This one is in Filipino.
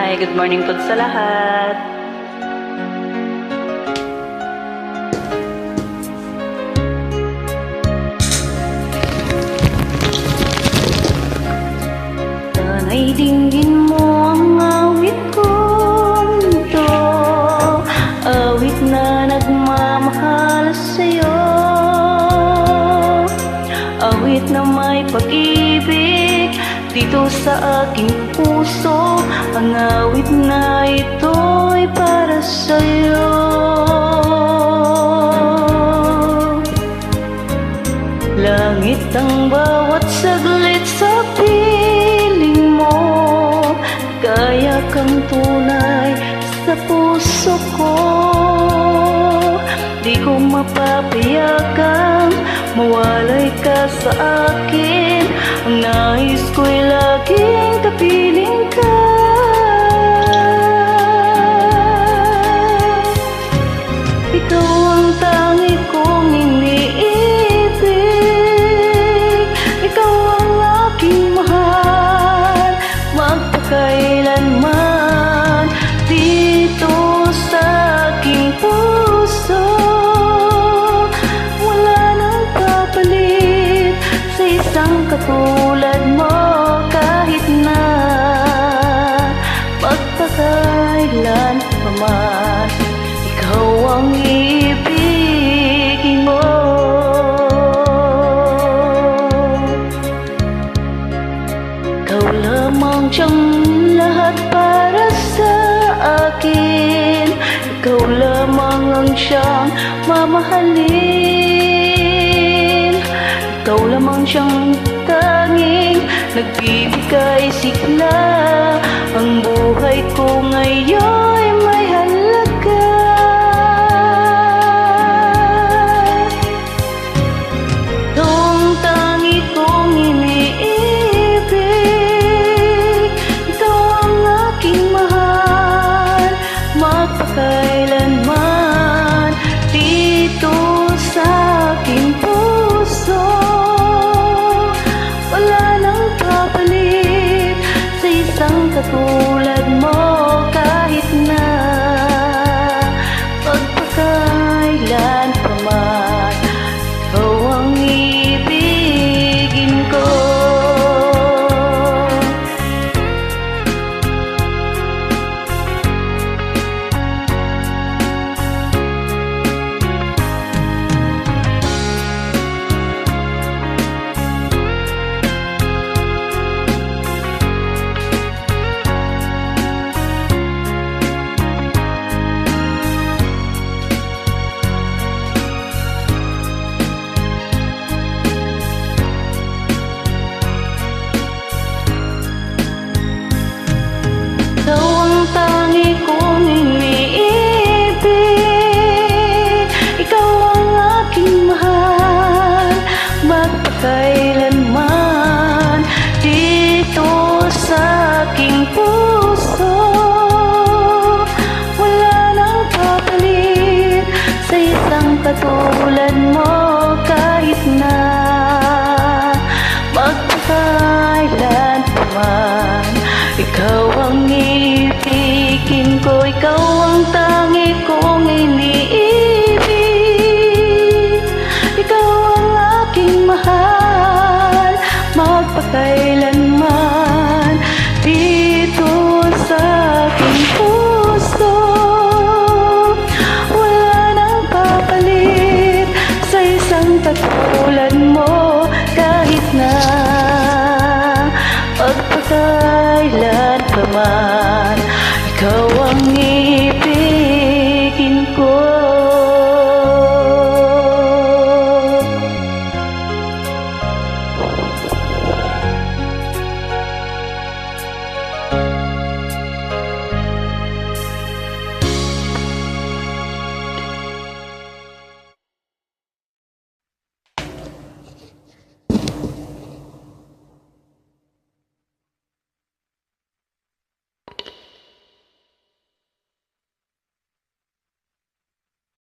Hi, good morning po sa lahat. Sana'y dinggin mo ang awit kong ito, awit na nagmamahal sa'yo, awit na may pag-ibig dito sa aking puso. Ang awit na ito'y para sa'yo. Langit ang bawat saglit sa piling mo, kaya kang tunay sa puso ko. Di ko mapapayagang mawalay ka sa akin. Ang nais ko'y laging kapiling ka. Ikaw ang tangi kong iniibig, ikaw ang aking mahal, magpakailanman dito sa aking puso. Wala nang papalit sa isang katulad mo, kahit na magpakailan pa man. Ikaw ang ibigin mo. Ikaw lamang siyang lahat para sa akin. Ikaw lamang ang siyang mamahalin. Ikaw lamang siyang tanging nagbibigay sigla. Ang buhay ko ngayon may halaga. Ikaw ang tangi kong iniibig, ikaw ang aking mahal, magpakailanman dito sa aking puso. Wala nang kapalit sa isang katulad mo, kahit na magpakailan pa man. Ikaw ang ibigin ko. Ikaw ang tangi kong iniibig, ikaw ang aking mahal, magpakailanman dito sa aking puso. Wala nang kapalit sa isang katulad mo, kahit na magpakailan pa man. Ikaw ang ibigin ko, ikaw ang tangi kong iniibig, ikaw ang aking mahal, magpakailanman dito sa aking puso. Wala nang papalit sa isang katulad